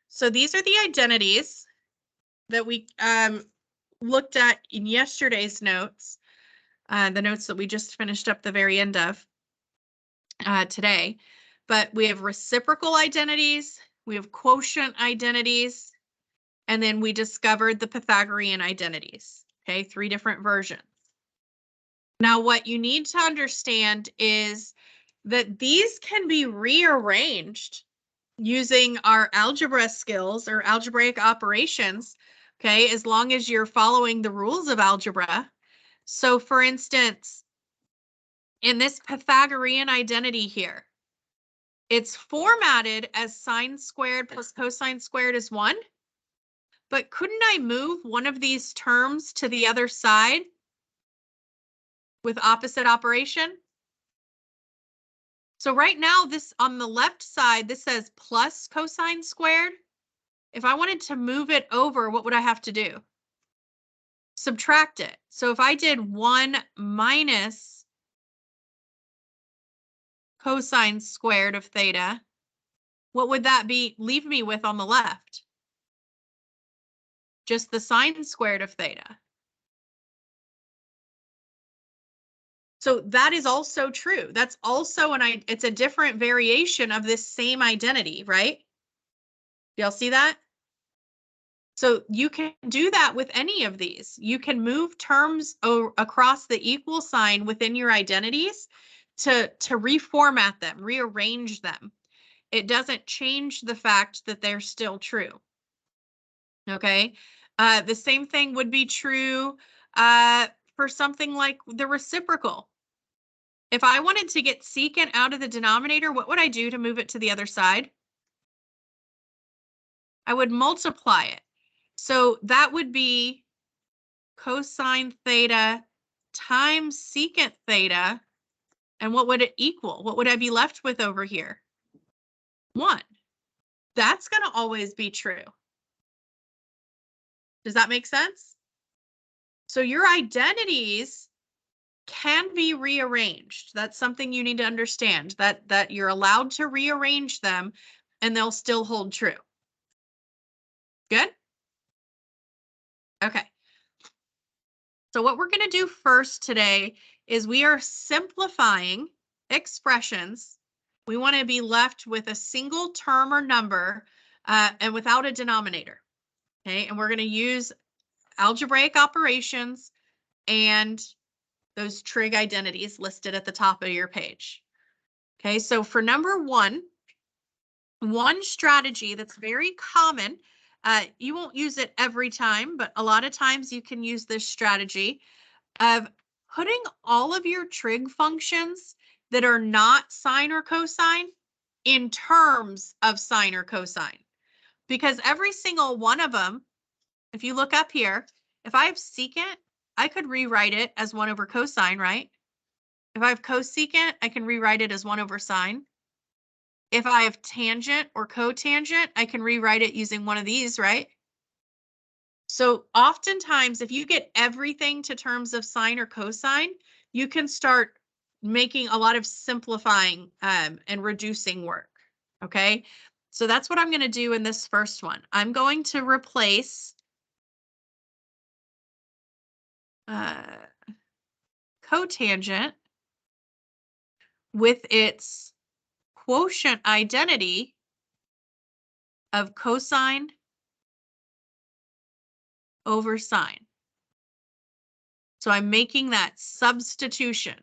So these are the identities that we looked at in yesterday's notes, the notes that we just finished up the very end of today. But we have reciprocal identities, we have quotient identities, and then we discovered the Pythagorean identities. Okay, 3 different versions. Now, what you need to understand is that these can be rearranged using our algebra skills or algebraic operations, okay, as long as you're following the rules of algebra. So for instance, in this Pythagorean identity here, it's formatted as sine squared plus cosine squared is 1, but couldn't I move one of these terms to the other side with opposite operation? So right now, this on the left side, this says plus cosine squared. If I wanted to move it over, what would I have to do? Subtract it. So if I did 1 minus cosine squared of theta, what would that be? Leave me with on the left? Just the sine squared of theta. So that is also true. That's also it's a different variation of this same identity, right? Y'all see that? So you can do that with any of these. You can move terms across the equal sign within your identities to reformat them, rearrange them. It doesn't change the fact that they're still true. Okay. The same thing would be true for something like the reciprocal. If I wanted to get secant out of the denominator, what would I do to move it to the other side? I would multiply it. So that would be cosine theta times secant theta. And what would it equal? What would I be left with over here? 1. That's going to always be true. Does that make sense? So your identities can be rearranged. That's something you need to understand, that you're allowed to rearrange them and they'll still hold true. Good? Okay. So what we're going to do first today is we are simplifying expressions. We want to be left with a single term or number and without a denominator. Okay, and we're going to use algebraic operations and those trig identities listed at the top of your page. Okay, so for number one strategy that's very common, you won't use it every time, but a lot of times you can use this strategy of putting all of your trig functions that are not sine or cosine in terms of sine or cosine. Because every single one of them, if you look up here, if I have secant, I could rewrite it as 1 over cosine, right? If I have cosecant, I can rewrite it as 1 over sine. If I have tangent or cotangent, I can rewrite it using one of these, right? So oftentimes, if you get everything to terms of sine or cosine, you can start making a lot of simplifying and reducing work, okay? So that's what I'm going to do in this first one. I'm going to replace cotangent with its quotient identity of cosine over sine. So I'm making that substitution.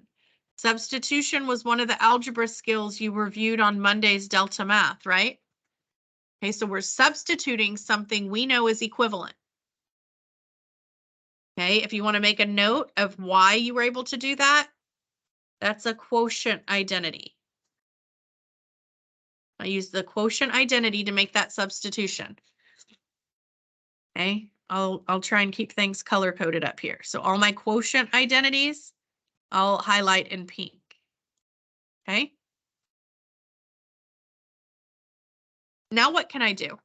Substitution was one of the algebra skills you reviewed on Monday's Delta Math, right? Okay, so we're substituting something we know is equivalent. Okay, if you want to make a note of why you were able to do that, that's a quotient identity. I use the quotient identity to make that substitution. Okay, I'll try and keep things color coded up here. So all my quotient identities, I'll highlight in pink. Okay. Now what can I do?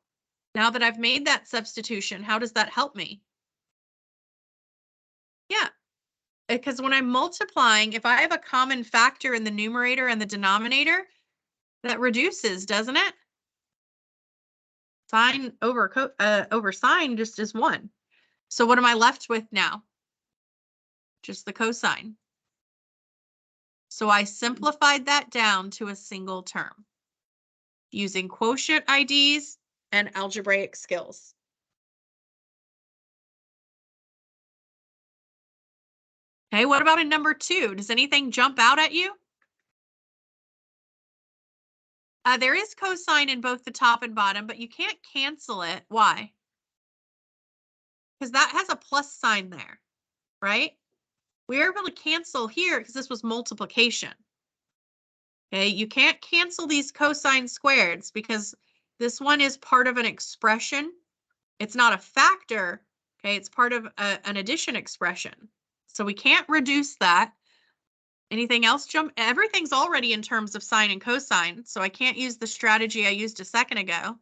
Now that I've made that substitution, how does that help me? Yeah, because when I'm multiplying, if I have a common factor in the numerator and the denominator, that reduces, doesn't it? Sine over sine just is 1. So what am I left with now? Just the cosine. So I simplified that down to a single term using quotient IDs and algebraic skills. Okay, what about in number 2? Does anything jump out at you? There is cosine in both the top and bottom, but you can't cancel it. Why? Because that has a plus sign there, right? We are able to cancel here because this was multiplication. Okay, you can't cancel these cosine squareds because this one is part of an expression. It's not a factor, okay? It's part of an addition expression. So we can't reduce that. Anything else jump? Everything's already in terms of sine and cosine, so I can't use the strategy I used a second ago.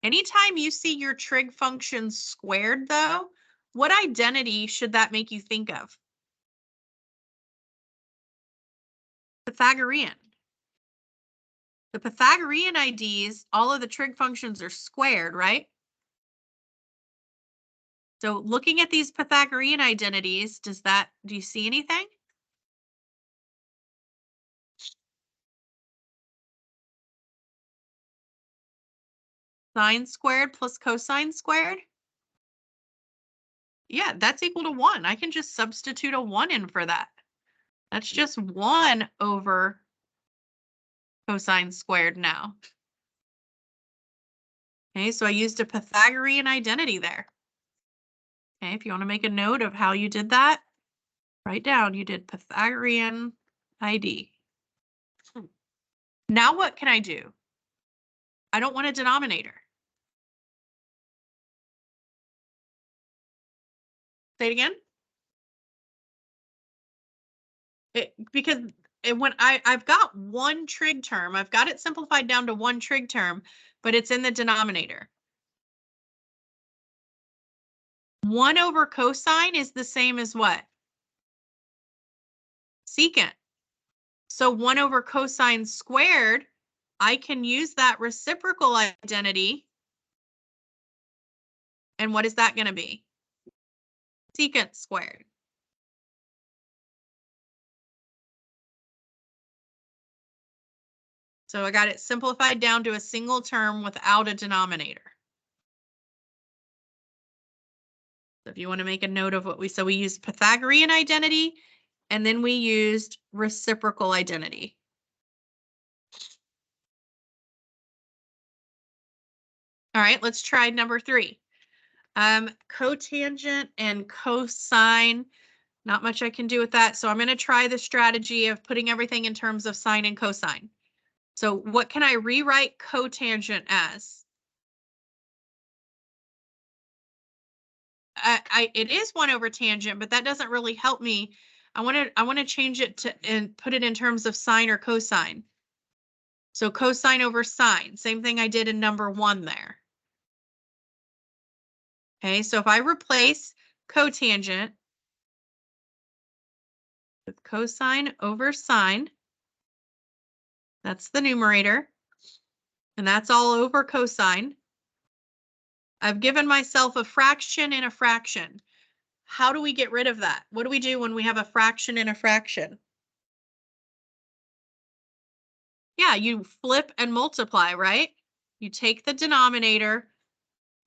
Anytime you see your trig function squared, though, what identity should that make you think of? Pythagorean. The Pythagorean IDs, all of the trig functions are squared, right? So looking at these Pythagorean identities, do you see anything? Sine squared plus cosine squared? Yeah, that's equal to 1. I can just substitute a 1 in for that. That's just 1 over cosine squared now. Okay, so I used a Pythagorean identity there. Okay, if you want to make a note of how you did that, write down you did Pythagorean ID. Now what can I do? I don't want a denominator. Say it again. When I've got one trig term, I've got it simplified down to one trig term, but it's in the denominator. 1 over cosine is the same as what? Secant. So 1 over cosine squared, I can use that reciprocal identity. And what is that going to be? Secant squared. So I got it simplified down to a single term without a denominator. So if you want to make a note of what we used Pythagorean identity, and then we used reciprocal identity. All right, let's try number 3. Cotangent and cosine, not much I can do with that. So I'm going to try the strategy of putting everything in terms of sine and cosine. So what can I rewrite cotangent as? It is 1 over tangent, but that doesn't really help me. I want to change it to and put it in terms of sine or cosine. So cosine over sine, same thing I did in number 1 there. Okay, so if I replace cotangent with cosine over sine, that's the numerator, and that's all over cosine. I've given myself a fraction and a fraction. How do we get rid of that? What do we do when we have a fraction and a fraction? Yeah, you flip and multiply, right? You take the denominator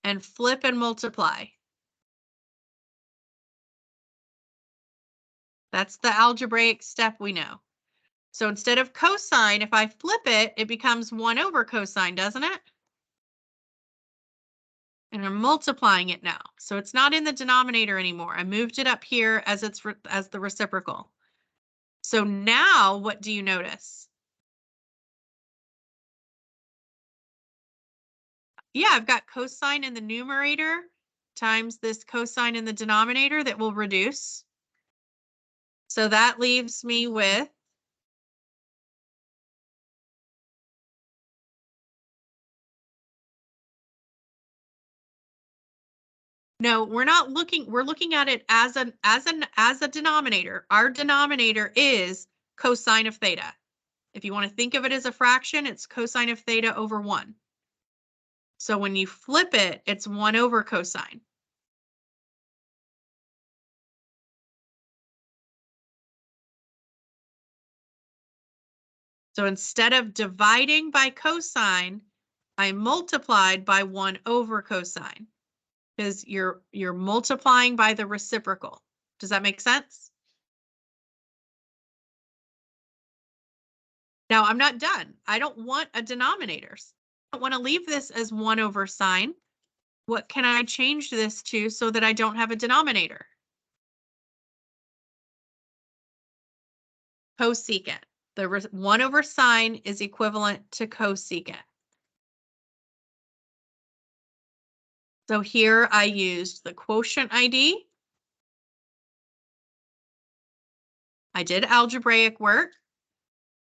and flip and multiply. That's the algebraic step we know. So instead of cosine, if I flip it, it becomes 1 over cosine, doesn't it? And I'm multiplying it now. So it's not in the denominator anymore. I moved it up here as the reciprocal. So now what do you notice? Yeah, I've got cosine in the numerator times this cosine in the denominator that will reduce. So that leaves me with no, we're not looking, we're looking at it as a denominator. Our denominator is cosine of theta. If you want to think of it as a fraction, it's cosine of theta over 1. So when you flip it, it's 1 over cosine. So instead of dividing by cosine, I multiplied by 1 over cosine because you're multiplying by the reciprocal. Does that make sense? Now I'm not done. I don't want a denominator. I want to leave this as 1 over sine. What can I change this to so that I don't have a denominator? Cosecant. The 1 over sine is equivalent to cosecant. So here I used the quotient ID. I did algebraic work,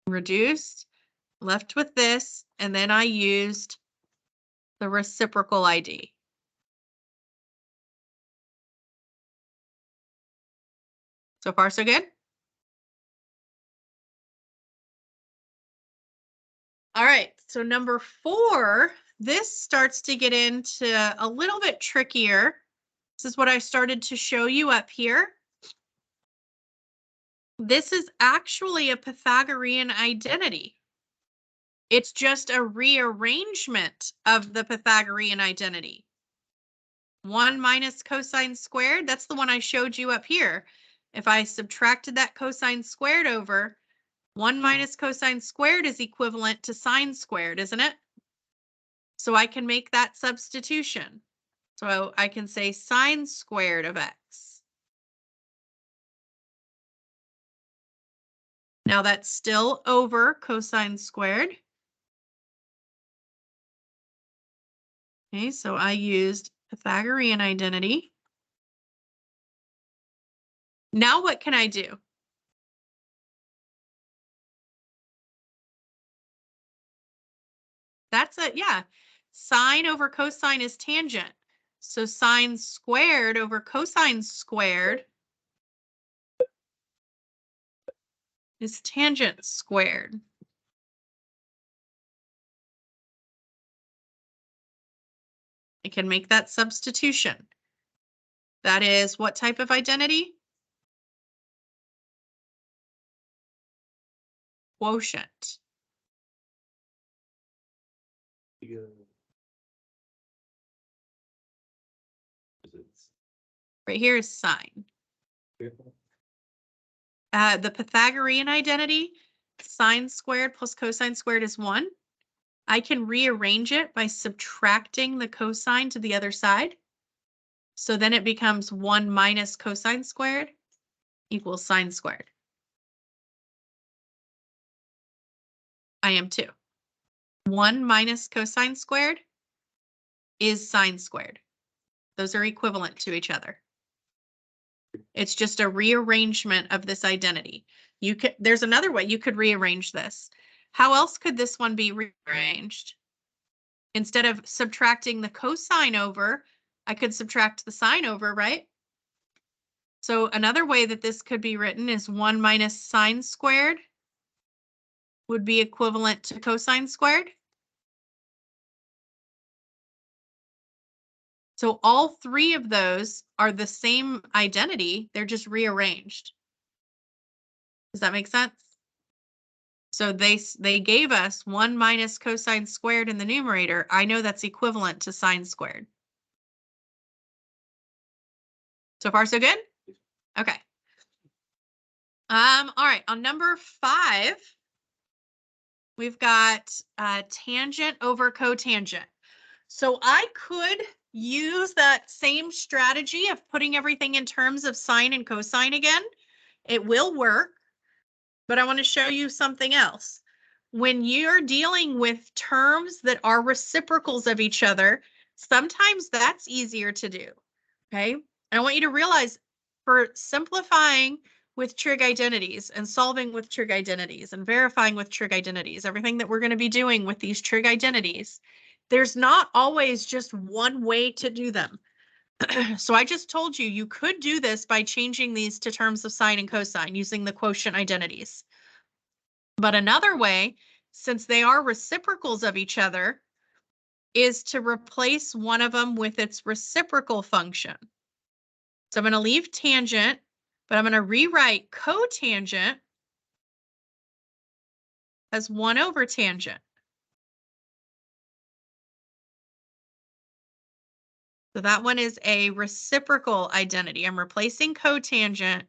reduced, left with this, and then I used the reciprocal ID. So far, so good? All right, so number 4, this starts to get into a little bit trickier. This is what I started to show you up here. This is actually a Pythagorean identity. It's just a rearrangement of the Pythagorean identity. 1 minus cosine squared, that's the one I showed you up here. If I subtracted that cosine squared over, 1 minus cosine squared is equivalent to sine squared, isn't it? So I can make that substitution. So I can say sine squared of x. Now that's still over cosine squared. Okay, so I used Pythagorean identity. Now what can I do? That's it, yeah. Sine over cosine is tangent. So sine squared over cosine squared is tangent squared. I can make that substitution. That is what type of identity? Quotient. Right here is sine. The Pythagorean identity, sine squared plus cosine squared is 1. I can rearrange it by subtracting the cosine to the other side. So then it becomes 1 minus cosine squared equals sine squared. I am 2. 1 minus cosine squared is sine squared. Those are equivalent to each other. It's just a rearrangement of this identity. There's another way you could rearrange this. How else could this one be rearranged? Instead of subtracting the cosine over, I could subtract the sine over, right? So another way that this could be written is 1 minus sine squared would be equivalent to cosine squared. So all 3 of those are the same identity, they're just rearranged. Does that make sense? So they gave us 1 minus cosine squared in the numerator. I know that's equivalent to sine squared. So far, so good? Okay. All right, on number 5, we've got tangent over cotangent. So I could use that same strategy of putting everything in terms of sine and cosine again. It will work, but I want to show you something else. When you're dealing with terms that are reciprocals of each other, sometimes that's easier to do, okay? And I want you to realize for simplifying with trig identities and solving with trig identities and verifying with trig identities, everything that we're going to be doing with these trig identities, there's not always just one way to do them. So I just told you, you could do this by changing these to terms of sine and cosine using the quotient identities. But another way, since they are reciprocals of each other, is to replace one of them with its reciprocal function. So I'm going to leave tangent, but I'm going to rewrite cotangent as 1 over tangent. So that one is a reciprocal identity. I'm replacing cotangent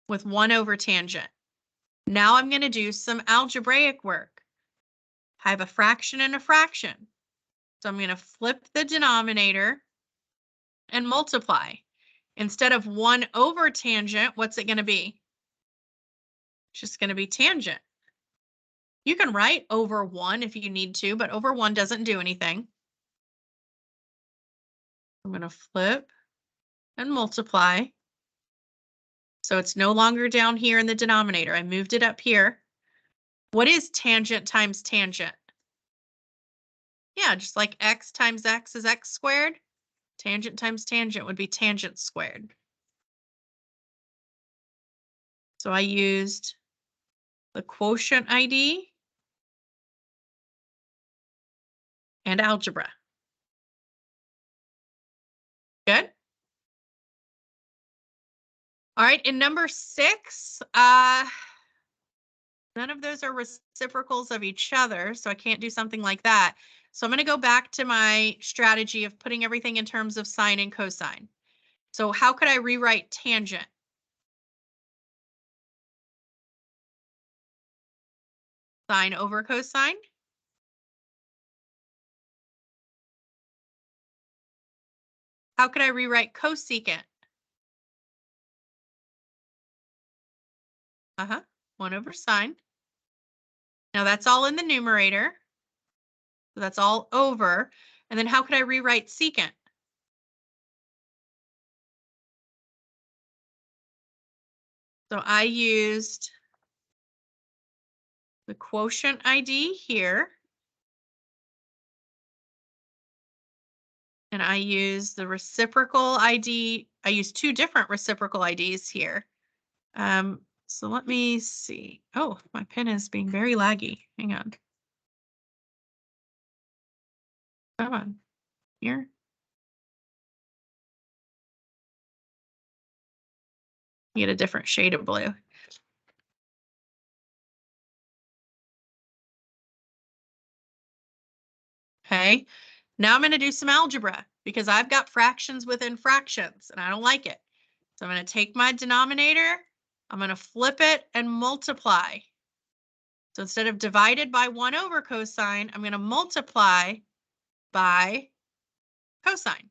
with 1 over tangent. Now I'm going to do some algebraic work. I have a fraction and a fraction. So I'm going to flip the denominator and multiply. Instead of 1 over tangent, what's it going to be? It's just going to be tangent. You can write over 1 if you need to, but over 1 doesn't do anything. I'm going to flip and multiply. So it's no longer down here in the denominator. I moved it up here. What is tangent times tangent? Yeah, just like x times x is x squared. Tangent times tangent would be tangent squared. So I used the quotient ID and algebra. Good. All right, in number 6, none of those are reciprocals of each other, so I can't do something like that. So I'm going to go back to my strategy of putting everything in terms of sine and cosine. So how could I rewrite tangent? Sine over cosine? How could I rewrite cosecant? 1 over sine. Now that's all in the numerator. So that's all over. And then how could I rewrite secant? So I used the quotient ID here. And I use the reciprocal ID. I use 2 different reciprocal IDs here. So let me see. Oh, my pen is being very laggy. Hang on. Come on. Here. Get a different shade of blue. Okay. Now I'm going to do some algebra because I've got fractions within fractions and I don't like it. So I'm going to take my denominator, I'm going to flip it and multiply. So instead of divided by 1 over cosine, I'm going to multiply by cosine.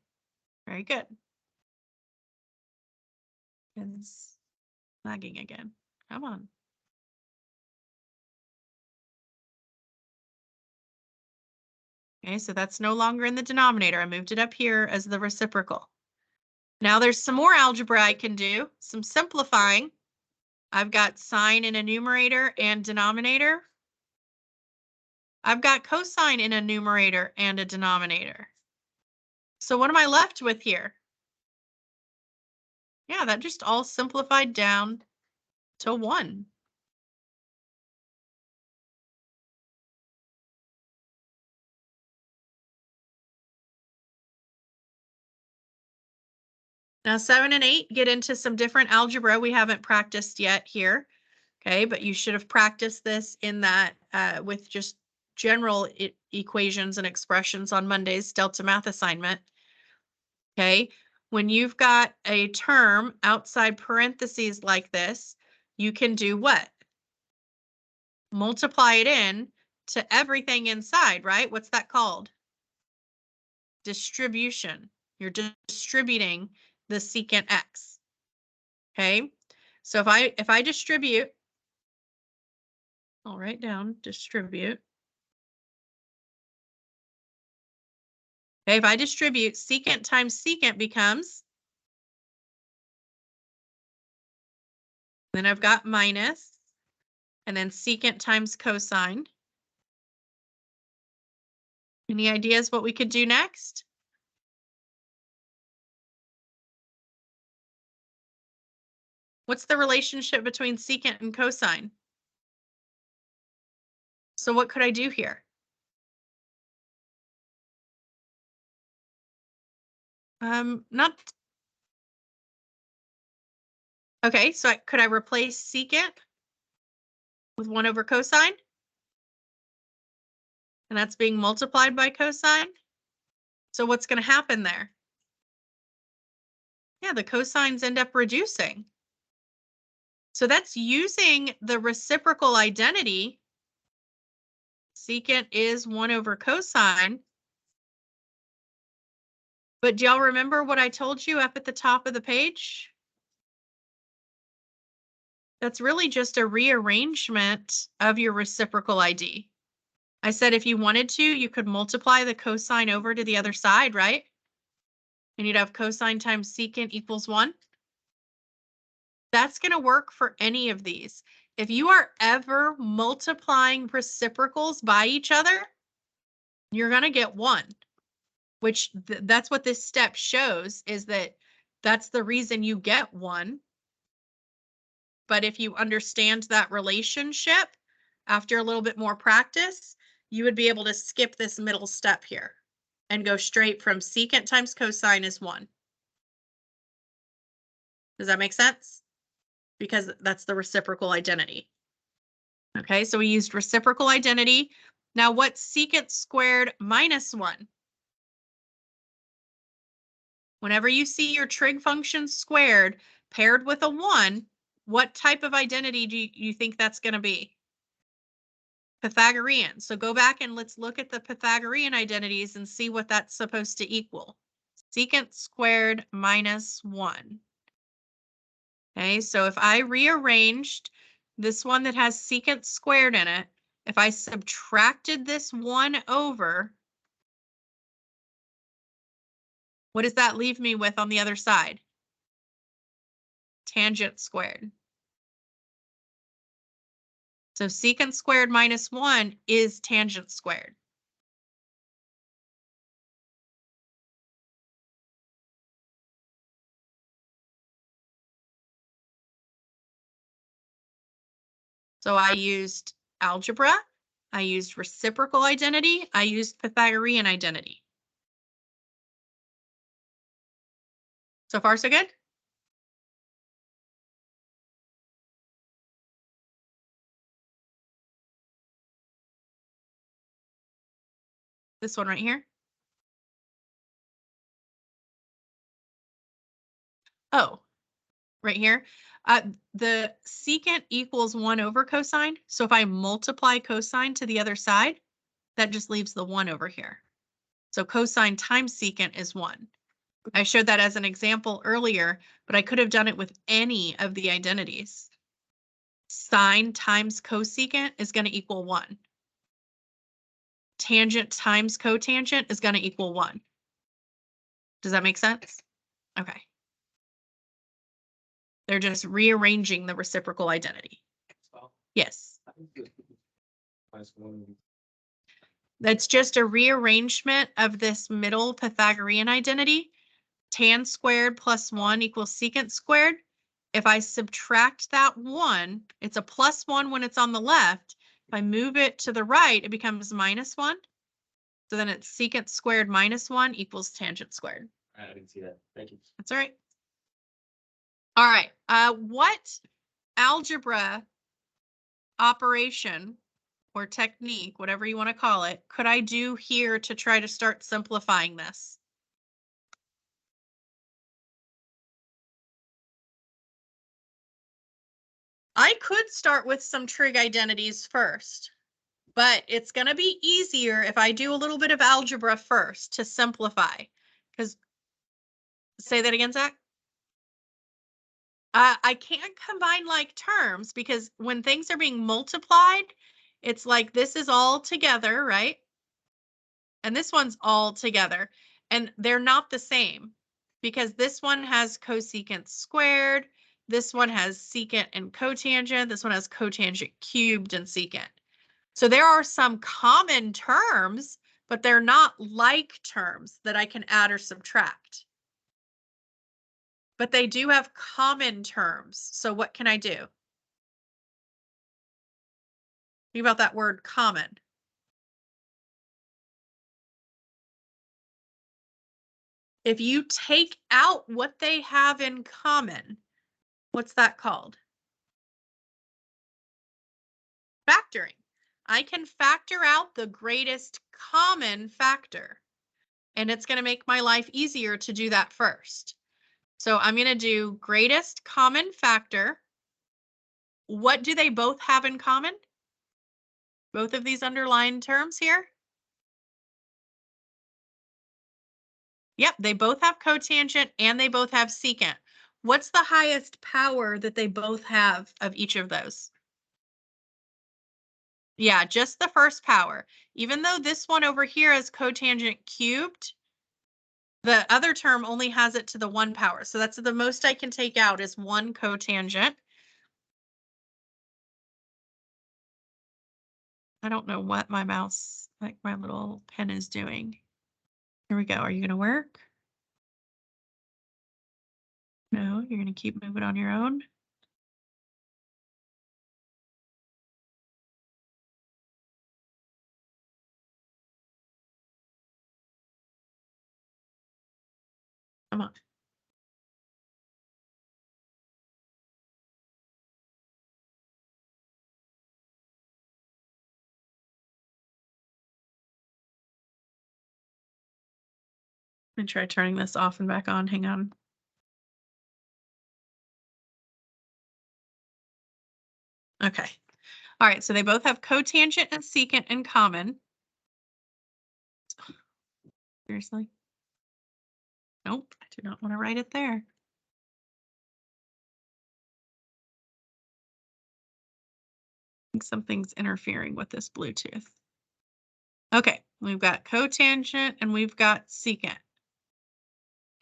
Very good. It's lagging again. Come on. Okay, so that's no longer in the denominator. I moved it up here as the reciprocal. Now there's some more algebra I can do, some simplifying. I've got sine in a numerator and denominator. I've got cosine in a numerator and a denominator. So what am I left with here? Yeah, that just all simplified down to 1. Now 7 and 8 get into some different algebra we haven't practiced yet here. Okay, but you should have practiced this in that with just general equations and expressions on Monday's Delta Math assignment. Okay, when you've got a term outside parentheses like this, you can do what? Multiply it in to everything inside, right? What's that called? Distribution. You're distributing the secant x. Okay, so if I distribute, I'll write down distribute. Okay, if I distribute, secant times secant becomes, then I've got minus, and then secant times cosine. Any ideas what we could do next? What's the relationship between secant and cosine? So what could I do here? Not, okay, so could I replace secant with 1 over cosine? And that's being multiplied by cosine. So what's going to happen there? Yeah, the cosines end up reducing. So that's using the reciprocal identity. Secant is 1 over cosine. But do y'all remember what I told you up at the top of the page? That's really just a rearrangement of your reciprocal ID. I said if you wanted to, you could multiply the cosine over to the other side, right? And you'd have cosine times secant equals 1. That's going to work for any of these. If you are ever multiplying reciprocals by each other, you're going to get 1, which that's what this step shows, is that that's the reason you get 1. But if you understand that relationship after a little bit more practice, you would be able to skip this middle step here and go straight from secant times cosine is 1. Does that make sense? Because that's the reciprocal identity. Okay, so we used reciprocal identity. Now what's secant squared minus 1? Whenever you see your trig function squared paired with a 1, what type of identity do you think that's going to be? Pythagorean. So go back and let's look at the Pythagorean identities and see what that's supposed to equal. Secant squared minus 1. Okay, so if I rearranged this one that has secant squared in it, if I subtracted this 1 over, what does that leave me with on the other side? Tangent squared. So secant squared minus 1 is tangent squared. So I used algebra, I used reciprocal identity, I used Pythagorean identity. So far, so good? This one right here. Oh, right here. The secant equals 1 over cosine. So if I multiply cosine to the other side, that just leaves the 1 over here. So cosine times secant is 1. I showed that as an example earlier, but I could have done it with any of the identities. Sine times cosecant is going to equal 1. Tangent times cotangent is going to equal 1. Does that make sense? Okay. They're just rearranging the reciprocal identity. Yes. That's just a rearrangement of this middle Pythagorean identity. Tan squared plus 1 equals secant squared. If I subtract that 1, it's a plus 1 when it's on the left. If I move it to the right, it becomes minus 1. So then it's secant squared minus 1 equals tangent squared. I didn't see that. Thank you. That's all right. All right. What algebra operation or technique, whatever you want to call it, could I do here to try to start simplifying this? I could start with some trig identities first, but it's going to be easier if I do a little bit of algebra first to simplify. Because, say that again, Zach? I can't combine like terms because when things are being multiplied, it's like this is all together, right? And this one's all together. And they're not the same because this one has cosecant squared. This one has secant and cotangent. This one has cotangent cubed and secant. So there are some common terms, but they're not like terms that I can add or subtract. But they do have common terms. So what can I do? Think about that word common. If you take out what they have in common, what's that called? Factoring. I can factor out the greatest common factor, and it's going to make my life easier to do that first. So I'm going to do greatest common factor. What do they both have in common? Both of these underlined terms here? Yep, they both have cotangent and they both have secant. What's the highest power that they both have of each of those? Yeah, just the first power. Even though this one over here is cotangent cubed, the other term only has it to the 1 power. So that's the most I can take out is 1 cotangent. I don't know what my mouse, like my little pen is doing. Here we go. Are you going to work? No, you're going to keep moving on your own. Come on. Let me try turning this off and back on. Hang on. Okay. All right. So they both have cotangent and secant in common. Seriously? Nope. I do not want to write it there. I think something's interfering with this Bluetooth. Okay. We've got cotangent and we've got secant.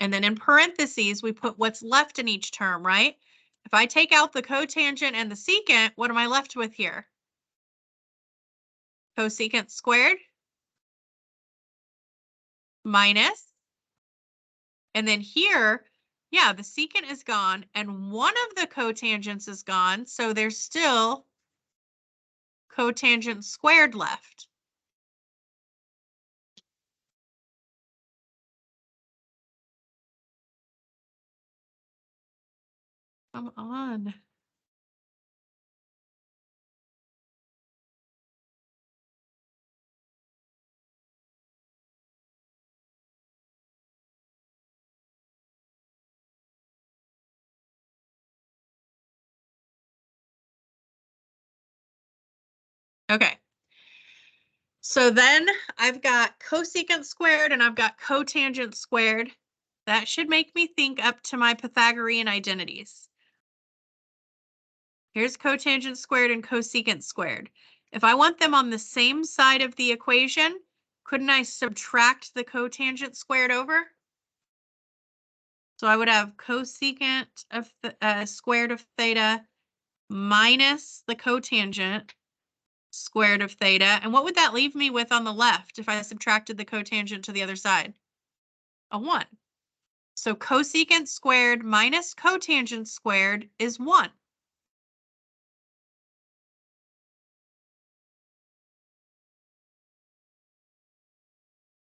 And then in parentheses, we put what's left in each term, right? If I take out the cotangent and the secant, what am I left with here? Cosecant squared minus, and then here, yeah, the secant is gone and one of the cotangents is gone, so there's still cotangent squared left. Come on. Okay. So then I've got cosecant squared and I've got cotangent squared. That should make me think up to my Pythagorean identities. Here's cotangent squared and cosecant squared. If I want them on the same side of the equation, couldn't I subtract the cotangent squared over? So I would have cosecant of squared of theta minus the cotangent squared of theta. And what would that leave me with on the left if I subtracted the cotangent to the other side? A 1. So cosecant squared minus cotangent squared is 1.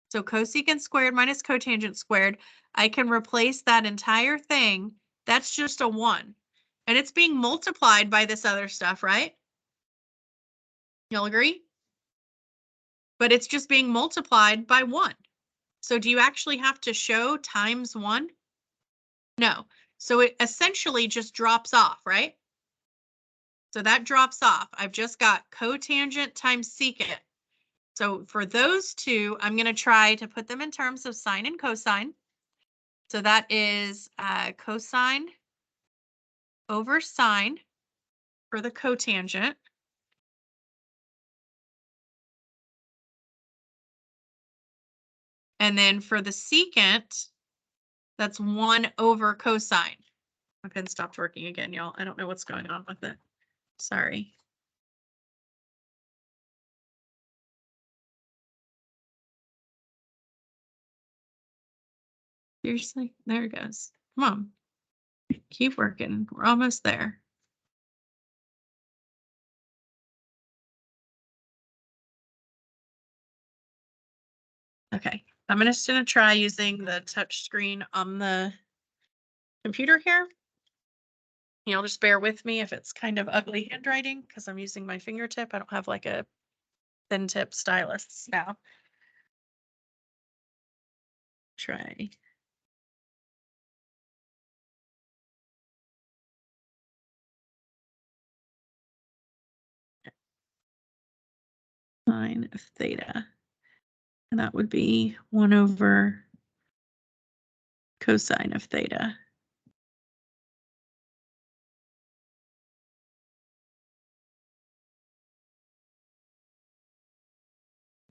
So cosecant squared minus cotangent squared, I can replace that entire thing. That's just a 1. And it's being multiplied by this other stuff, right? Y'all agree? But it's just being multiplied by 1. So do you actually have to show times 1? No. So it essentially just drops off, right? So that drops off. I've just got cotangent times secant. So for those two, I'm going to try to put them in terms of sine and cosine. So that is cosine over sine for the cotangent. And then for the secant, that's 1 over cosine. My pen stopped working again, y'all. I don't know what's going on with it. Sorry. Seriously? There it goes. Come on. Keep working. We're almost there. Okay. I'm just going to try using the touch screen on the computer here. You'll just bear with me if it's kind of ugly handwriting because I'm using my fingertip. I don't have like a thin tip stylus now. Try. Sine of theta. And that would be 1 over cosine of theta.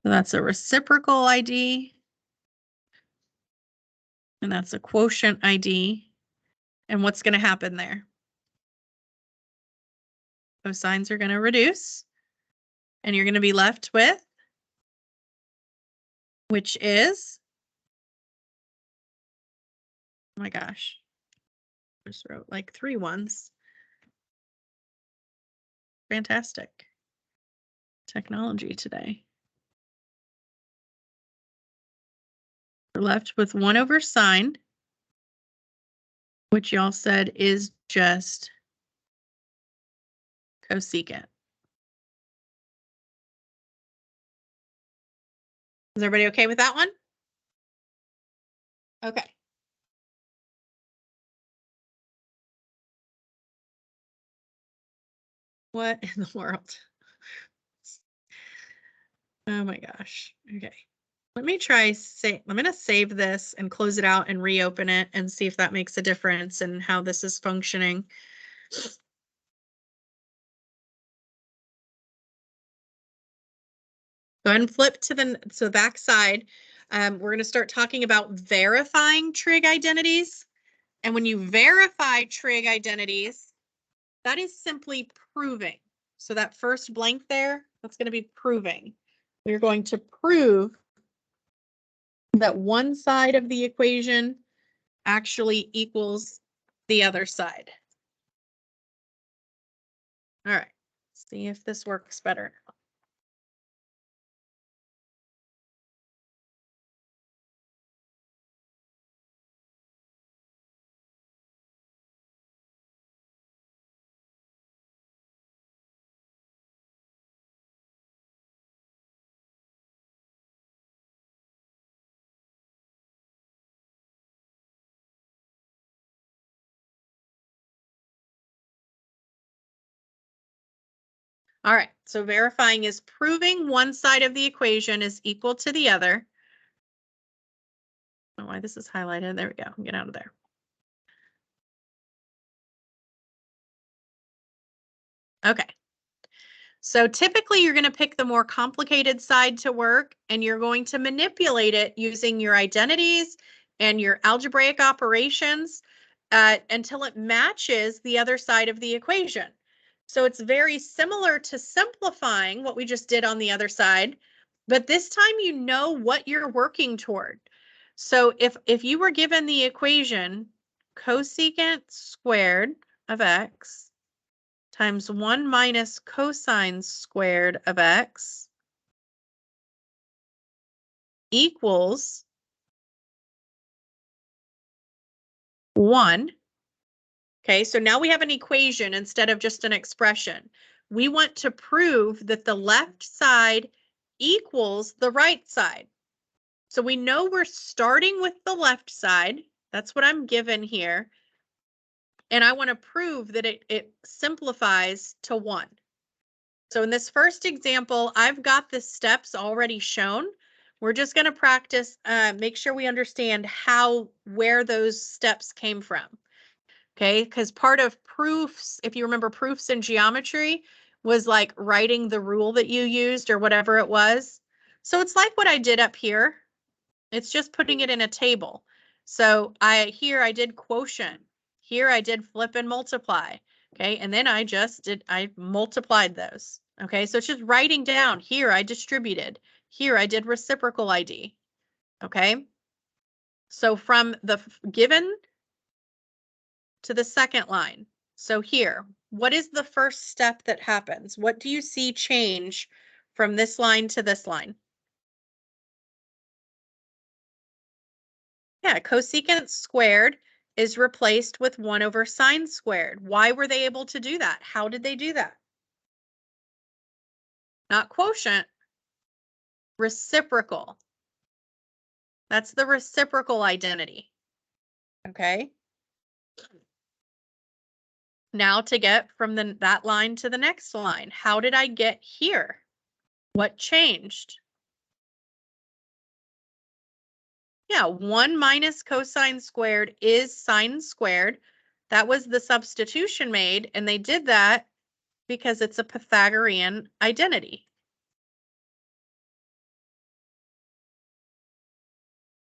So that's a reciprocal ID. And that's a quotient ID. And what's going to happen there? Cosines are going to reduce. And you're going to be left with, which is, oh my gosh, I just wrote like 3 ones. Fantastic technology today. We're left with 1 over sine, which y'all said is just cosecant. Is everybody okay with that one? Okay. What in the world? Oh my gosh. Okay. Let me try I'm going to save this and close it out and reopen it and see if that makes a difference in how this is functioning. Go ahead and flip to the back side. We're going to start talking about verifying trig identities. And when you verify trig identities, that is simply proving. So that first blank there, that's going to be proving. We're going to prove that one side of the equation actually equals the other side. All right, see if this works better. All right, so verifying is proving one side of the equation is equal to the other. I don't know why this is highlighted. There we go. Get out of there. Okay. So typically you're going to pick the more complicated side to work, and you're going to manipulate it using your identities and your algebraic operations until it matches the other side of the equation. So it's very similar to simplifying what we just did on the other side, but this time you know what you're working toward. So if you were given the equation cosecant squared of x times 1 minus cosine squared of x equals 1. Okay, so now we have an equation instead of just an expression. We want to prove that the left side equals the right side. So we know we're starting with the left side. That's what I'm given here. And I want to prove that it simplifies to 1. So in this first example, I've got the steps already shown. We're just going to practice, make sure we understand where those steps came from. Okay, because part of proofs, if you remember proofs in geometry, was like writing the rule that you used or whatever it was. So it's like what I did up here. It's just putting it in a table. So here I did quotient. Here I did flip and multiply. Okay, and then I multiplied those. Okay, so it's just writing down. Here I distributed. Here I did reciprocal ID. Okay, so from the given to the second line. So here, what is the first step that happens? What do you see change from this line to this line? Yeah, cosecant squared is replaced with 1 over sine squared. Why were they able to do that? How did they do that? Not quotient, reciprocal. That's the reciprocal identity. Okay. Now to get from that line to the next line, how did I get here? What changed? Yeah, 1 minus cosine squared is sine squared. That was the substitution made, and they did that because it's a Pythagorean identity.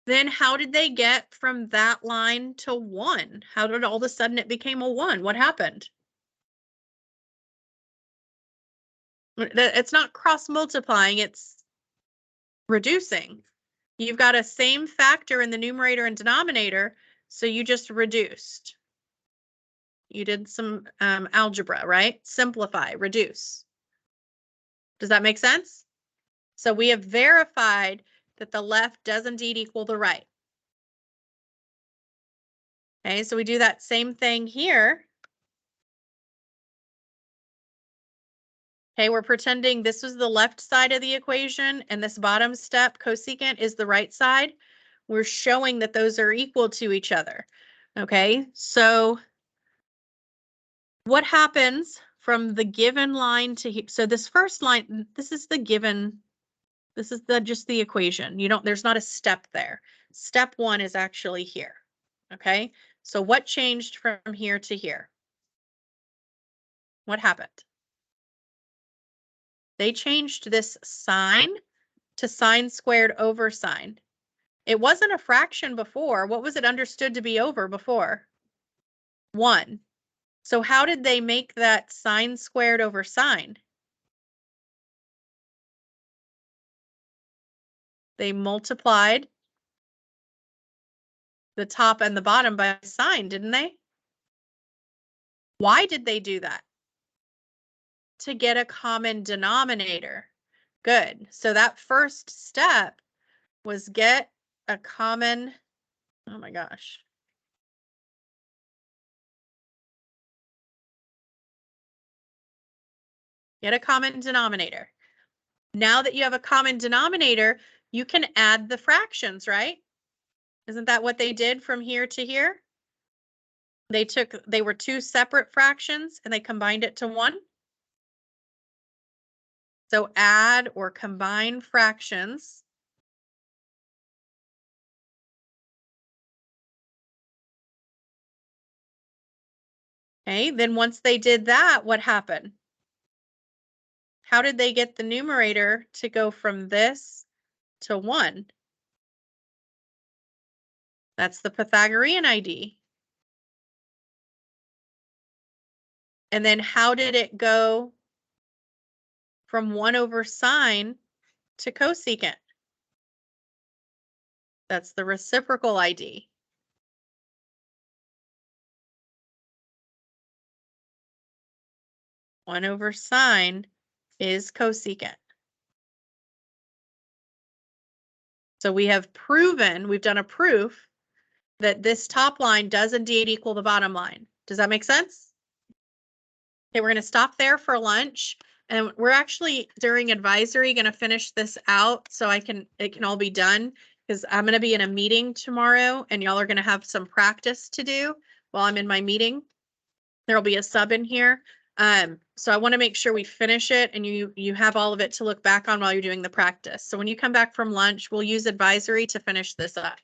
Then how did they get from that line to 1? How did all of a sudden it became a 1? What happened? It's not cross multiplying, it's reducing. You've got a same factor in the numerator and denominator, so you just reduced. You did some algebra, right? Simplify, reduce. Does that make sense? So we have verified that the left does indeed equal the right. Okay, so we do that same thing here. Okay, we're pretending this was the left side of the equation and this bottom step, cosecant, is the right side. We're showing that those are equal to each other. Okay, so what happens from the given line to here? So this first line, this is the given, this is just the equation. There's not a step there. Step 1 is actually here. Okay, so what changed from here to here? What happened? They changed this sine to sine squared over sine. It wasn't a fraction before. What was it understood to be over before? 1. So how did they make that sine squared over sine? They multiplied the top and the bottom by sine, didn't they? Why did they do that? To get a common denominator. Good. So that first step was get a common, oh my gosh. Get a common denominator. Now that you have a common denominator, you can add the fractions, right? Isn't that what they did from here to here? They were 2 separate fractions and they combined it to 1. So add or combine fractions. Okay, then once they did that, what happened? How did they get the numerator to go from this to 1? That's the Pythagorean ID. And then how did it go from 1 over sine to cosecant? That's the reciprocal ID. One over sine is cosecant. So we have proven, we've done a proof that this top line does indeed equal the bottom line. Does that make sense? Okay, we're going to stop there for lunch. And we're actually, during advisory, going to finish this out so it can all be done, because I'm going to be in a meeting tomorrow and y'all are going to have some practice to do while I'm in my meeting. There'll be a sub in here. So I want to make sure we finish it and you have all of it to look back on while you're doing the practice. So when you come back from lunch, we'll use advisory to finish this up.